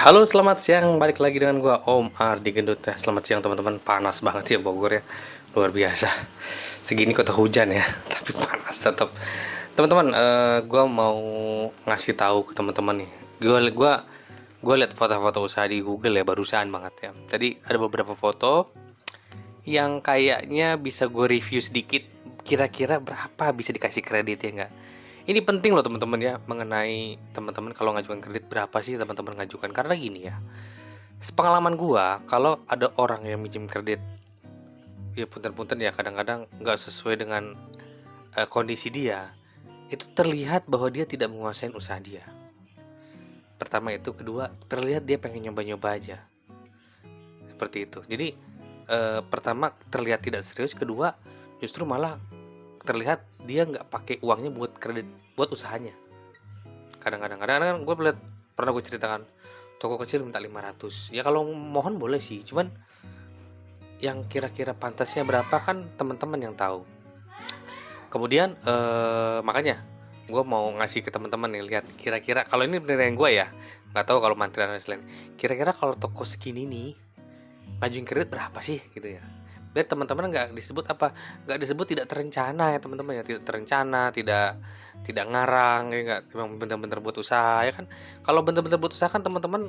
Halo, selamat siang. Balik lagi dengan gua Om Ardi Gendut ya. Selamat siang teman-teman. Panas banget ya Bogor ya. Luar biasa. Segini kota hujan ya, tapi panas tetap. Teman-teman, gua mau ngasih tahu ke teman-teman nih. Gua lihat foto-foto usaha di Google ya, barusan banget ya. Tadi ada beberapa foto yang kayaknya bisa gue review sedikit. Kira-kira berapa bisa dikasih kredit ya nggak? Ini penting loh teman-teman ya, mengenai teman-teman kalau ngajukan kredit berapa sih teman-teman ngajukan, karena gini ya, sepengalaman gua kalau ada orang yang minjem kredit, ya punten-punten ya kadang-kadang nggak sesuai dengan kondisi dia, itu terlihat bahwa dia tidak menguasain usaha dia. Pertama itu, kedua terlihat dia pengen nyoba-nyoba aja, seperti itu. Jadi pertama terlihat tidak serius, kedua justru malah terlihat dia nggak pakai uangnya buat kredit, buat usahanya. Kadang-kadang pernah gue ceritakan, toko kecil minta 500 ya, kalau mohon boleh sih, cuman yang kira-kira pantasnya berapa kan teman-teman yang tahu. Kemudian makanya gue mau ngasih ke teman-teman nih, lihat kira-kira kalau ini penilaian gue ya, nggak tahu kalau mantrian dan lain, kira-kira kalau toko segini nih ngajuin kredit berapa sih gitu ya, biar teman-teman nggak disebut tidak terencana ya teman-teman ya, tidak terencana, tidak ngarang ya, nggak, memang benar-benar buat usaha ya kan. Kalau benar-benar buat usaha kan teman-teman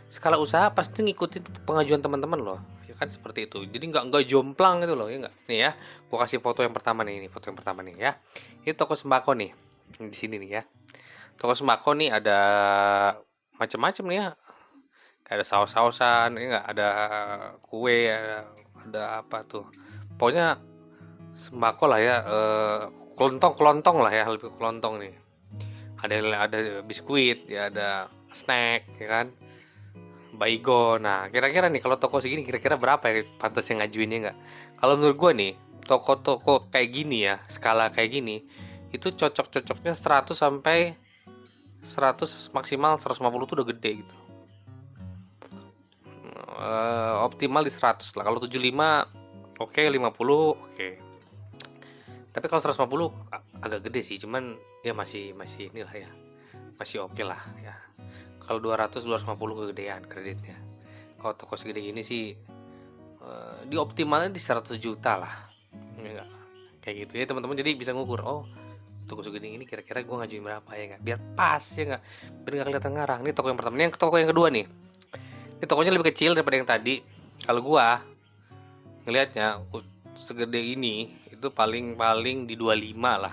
skala usaha pasti ngikutin pengajuan teman-teman loh ya kan, seperti itu. Jadi nggak jomplang gitu loh ya nggak. Nih ya, gua kasih foto yang pertama nih, ini foto yang pertama nih ya. Ini toko sembako nih, di sini nih ya. Toko sembako nih ada macam-macam nih ya, kayak ada saus-sausan ya nggak, ada kue, ada apa tuh, pokoknya sembako lah ya, kelontong lah ya, lebih ke kelontong nih. Ada biskuit ya, ada snack ya kan, baygon. Nah, kira-kira nih kalau toko segini kira-kira berapa ya pantas yang ngajuinnya nggak? Kalau menurut gue nih, toko-toko kayak gini ya, skala kayak gini, itu cocok-cocoknya 100 sampai 100, maksimal 150 tuh udah gede gitu. Optimal di 100 lah. Kalau 75 oke, 50 oke. Tapi kalau 150 agak gede sih, cuman ya masih inilah ya. Masih oke lah ya. Kalau 200 250 kegedean kreditnya. Kalau toko segede gini sih di optimalnya di 100 juta lah. Ya, kayak gitu ya teman-teman, jadi bisa ngukur, oh toko segede ini kira-kira gue ngajuin berapa ya nggak, biar pas ya nggak, biar nggak kelihatan ngarang. Ini toko yang pertama. Ini yang toko yang kedua nih, ini tokonya lebih kecil daripada yang tadi. Kalau gua ngelihatnya segede ini itu paling di 25 lah.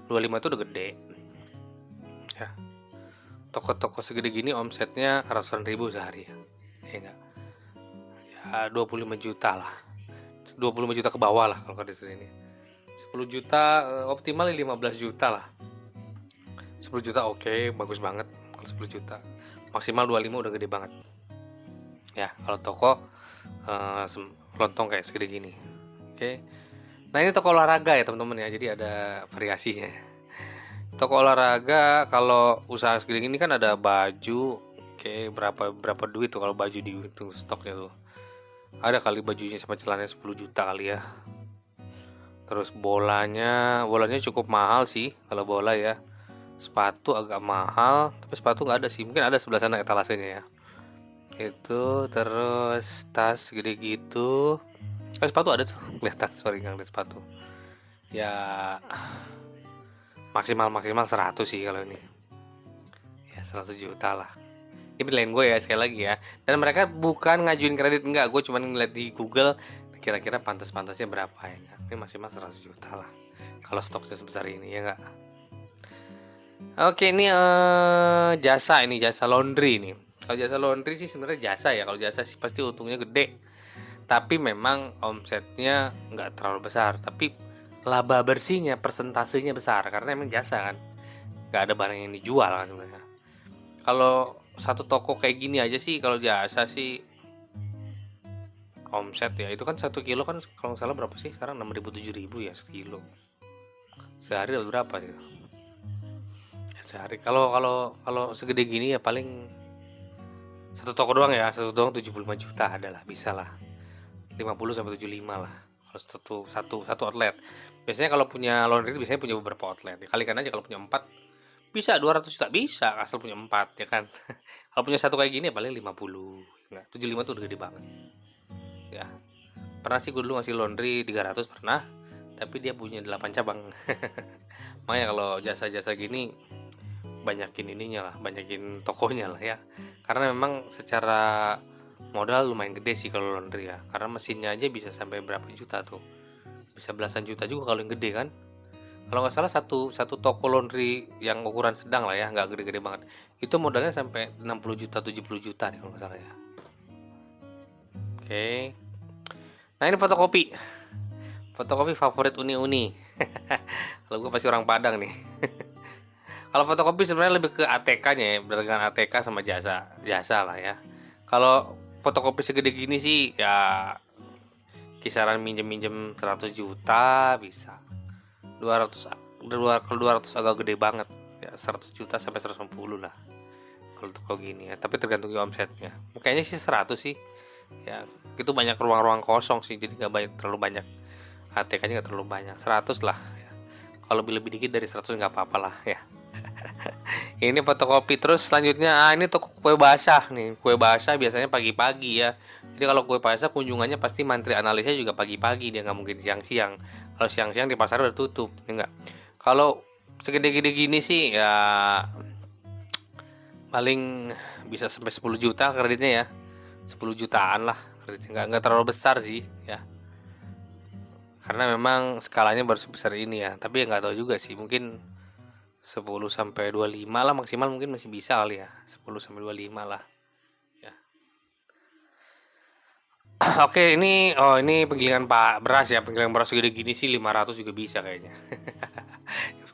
25 itu udah gede ya. Toko-toko segede gini omsetnya ratusan ribu sehari ya, ya enggak, ya 25 juta lah, 25 juta ke bawah lah kalau di sini. 10 juta optimal 15 juta lah. 10 juta oke, bagus banget. Kalau 10 juta maksimal 25 udah gede banget ya, kalau toko kelontong kayak segede gini. Oke. Nah, ini toko olahraga ya teman-teman ya, jadi ada variasinya. Toko olahraga kalau usaha segede gini kan ada baju. Oke, berapa duit tuh kalau baju dihitung stoknya tuh? Ada kali bajunya sama celananya 10 juta kali ya. Terus bolanya cukup mahal sih kalau bola ya. Sepatu agak mahal, tapi sepatu nggak ada sih. Mungkin ada sebelah sana etalasenya ya. Itu terus tas gede gitu. Sepatu ada tuh, kelihatan, sorry nggak lihat sepatu. Ya maksimal 100 sih kalau ini. Ya 100 juta lah. Ini penilaian gue ya, sekali lagi ya. Dan mereka bukan ngajuin kredit, enggak. Gue cuma ngeliat di Google kira-kira pantas-pantasnya berapa ya enggak. Ini maksimal 100 juta lah kalau stoknya sebesar ini ya enggak. Oke, ini jasa laundry nih. Kalau jasa laundry sih sebenarnya jasa ya. Kalau jasa sih pasti untungnya gede. Tapi memang omsetnya nggak terlalu besar. Tapi laba bersihnya, persentasenya besar karena emang jasa kan. Nggak ada barang yang dijual kan sebenarnya. Kalau satu toko kayak gini aja sih, kalau jasa sih omset ya, itu kan 1 kilo kan kalau nggak salah berapa sih sekarang, 6.000 7.000 ya sekilo. Sehari dapat berapa sih? Ya, sehari kalau segede gini ya paling satu toko doang ya, satu doang 75 juta adalah bisa lah. 50 sampai 75 lah. Kalau satu outlet. Biasanya kalau punya laundry biasanya punya beberapa outlet. Dikalikan aja kalau punya 4 Bisa 200 juta, bisa asal punya 4 ya kan. Kalau punya satu kayak gini ya paling 50, enggak, 75 tuh udah gede banget. Ya, pernah sih gue dulu ngasih laundry 300 pernah, tapi dia punya 8 cabang. Makanya kalau jasa-jasa gini banyakin ininya lah, banyakin tokonya lah ya. Karena memang secara modal lumayan gede sih kalau laundry ya. Karena mesinnya aja bisa sampai berapa juta tuh. Bisa belasan juta juga kalau yang gede kan. Kalau nggak salah satu toko laundry yang ukuran sedang lah ya, nggak gede-gede banget. Itu modalnya sampai 60 juta, 70 juta nih kalau nggak salah ya. Oke. Nah ini fotokopi. Fotokopi favorit uni-uni. Kalau gue pasti orang Padang nih. Kalau fotokopi sebenarnya lebih ke ATK-nya ya, berdasarkan ATK sama jasa lah ya. Kalau fotokopi segede gini sih ya kisaran minjem 100 juta bisa. 200 kalau 200 agak gede banget ya, 100 juta sampai 150 lah kalau toko gini ya, tapi tergantung omsetnya. Kayaknya sih 100 sih ya, itu banyak ruang-ruang kosong sih, jadi nggak terlalu banyak ATK-nya, nggak terlalu banyak, 100 lah ya. Kalau lebih dikit dari 100 nggak apa-apa lah ya. Ini fotokopi. Terus selanjutnya ini toko kue basah nih. Kue basah biasanya pagi-pagi ya. Jadi kalau kue basah kunjungannya pasti mantri analisnya juga pagi-pagi, dia nggak mungkin siang-siang. Kalau siang-siang di pasar udah tutup ya nggak. Kalau segede-gede gini sih ya paling bisa sampai 10 juta kreditnya ya. 10 jutaan lah kreditnya, nggak terlalu besar sih ya. Karena memang skalanya baru sebesar ini ya. Tapi ya nggak tahu juga sih, mungkin 10 sampai 25 lah maksimal, mungkin masih bisa kali ya. 10 sampai 25 lah ya. Oke, ini penggilingan beras ya. Penggilingan beras segede gini sih 500 juga bisa kayaknya.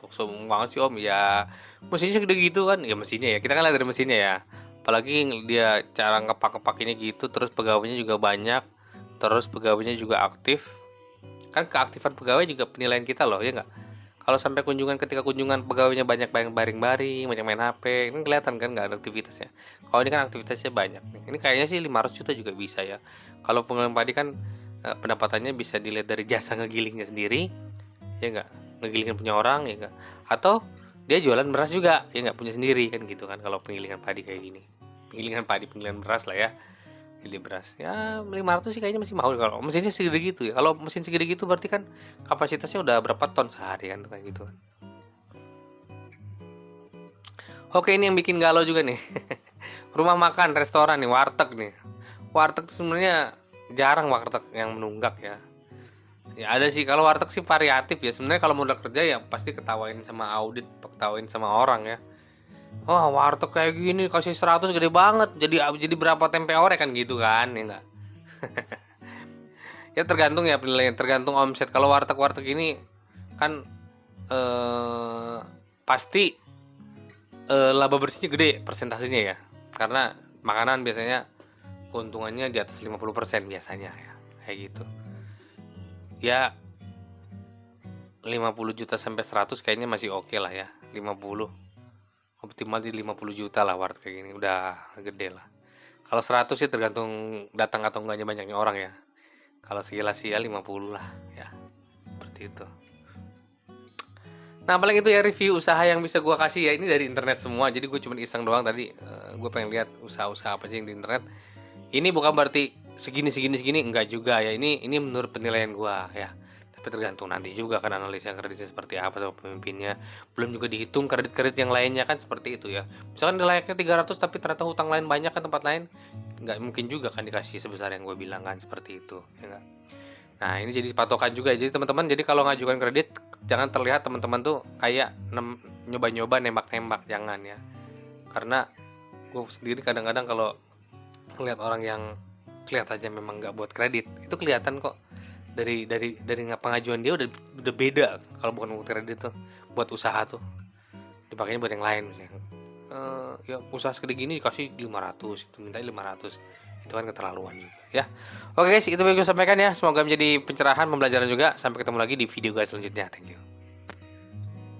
Sombong banget sih Om ya. Mesinnya segede gitu kan. Ya mesinnya ya. Kita kan lihat dari mesinnya ya. Apalagi dia cara ngepak-ngepakinnya gitu, terus pegawainya juga banyak. Terus pegawainya juga aktif. Kan keaktifan pegawai juga penilaian kita loh, ya nggak? Kalau sampai ketika kunjungan pegawainya banyak baring-baring, banyak main HP, ini kelihatan kan nggak ada aktivitasnya. Kalau ini kan aktivitasnya banyak. Ini kayaknya sih 500 juta juga bisa ya. Kalau penggiling padi kan pendapatannya bisa dilihat dari jasa ngegilingnya sendiri, ya nggak? Ngegilingin punya orang, ya nggak? Atau dia jualan beras juga, ya nggak, punya sendiri kan gitu kan kalau penggilingan padi kayak gini. Penggilingan beras lah ya. Beli beras ya 500 sih kayaknya masih mahal kalau mesinnya segede gitu ya. Kalau mesin segede gitu berarti kan kapasitasnya udah berapa ton sehari kan kayak gitu kan. Oke, ini yang bikin galau juga nih. Rumah makan, restoran nih, warteg nih. Warteg tuh sebenarnya jarang warteg yang menunggak ya. Ya ada sih, kalau warteg sih variatif ya. Sebenarnya kalau modal kerja ya pasti ketawain sama audit, ketawain sama orang ya. Wah, warteg kayak gini kasih 100 gede banget. Jadi berapa tempe orek kan gitu kan, ya enggak? Ya tergantung ya penilaian, tergantung omset. Kalau warteg-warteg ini kan pasti laba bersihnya gede persentasenya ya. Karena makanan biasanya keuntungannya di atas 50% biasanya ya. Kayak gitu. Ya 50 juta sampai 100 kayaknya masih oke lah ya. 50 optimal di 50 juta lah warteg kayak gini, udah gede lah. Kalau 100 sih tergantung datang atau enggaknya banyaknya orang ya. Kalau sekilas sih ya 50 lah ya. Seperti itu. Nah paling itu ya review usaha yang bisa gue kasih ya. Ini dari internet semua, jadi gue cuma iseng doang tadi. Gue pengen lihat usaha-usaha apa sih yang di internet. Ini bukan berarti segini enggak juga ya. Ini menurut penilaian gue ya. Tapi tergantung nanti juga kan analisa kreditnya seperti apa sama pemimpinnya. Belum juga dihitung kredit-kredit yang lainnya kan seperti itu ya. Misalkan layaknya 300 tapi ternyata hutang lain banyak kan tempat lain, nggak mungkin juga kan dikasih sebesar yang gue bilang kan, seperti itu ya nggak. Nah ini jadi patokan juga. Jadi teman-teman, jadi kalau ngajukan kredit jangan terlihat teman-teman tuh kayak nyoba-nyoba nembak-nembak, jangan ya. Karena gue sendiri kadang-kadang kalau ngeliat orang yang kelihatannya memang nggak buat kredit, itu kelihatan kok dari pengajuan dia udah beda. Kalau bukan buat kredit tuh, buat usaha tuh dipakainya buat yang lain misalnya. Ya usaha segede gini dikasih 500, itu minta 500, itu kan keterlaluan juga ya. Oke guys, itu yang gue sampaikan ya, semoga menjadi pencerahan, pembelajaran juga. Sampai ketemu lagi di video guys selanjutnya. Thank you.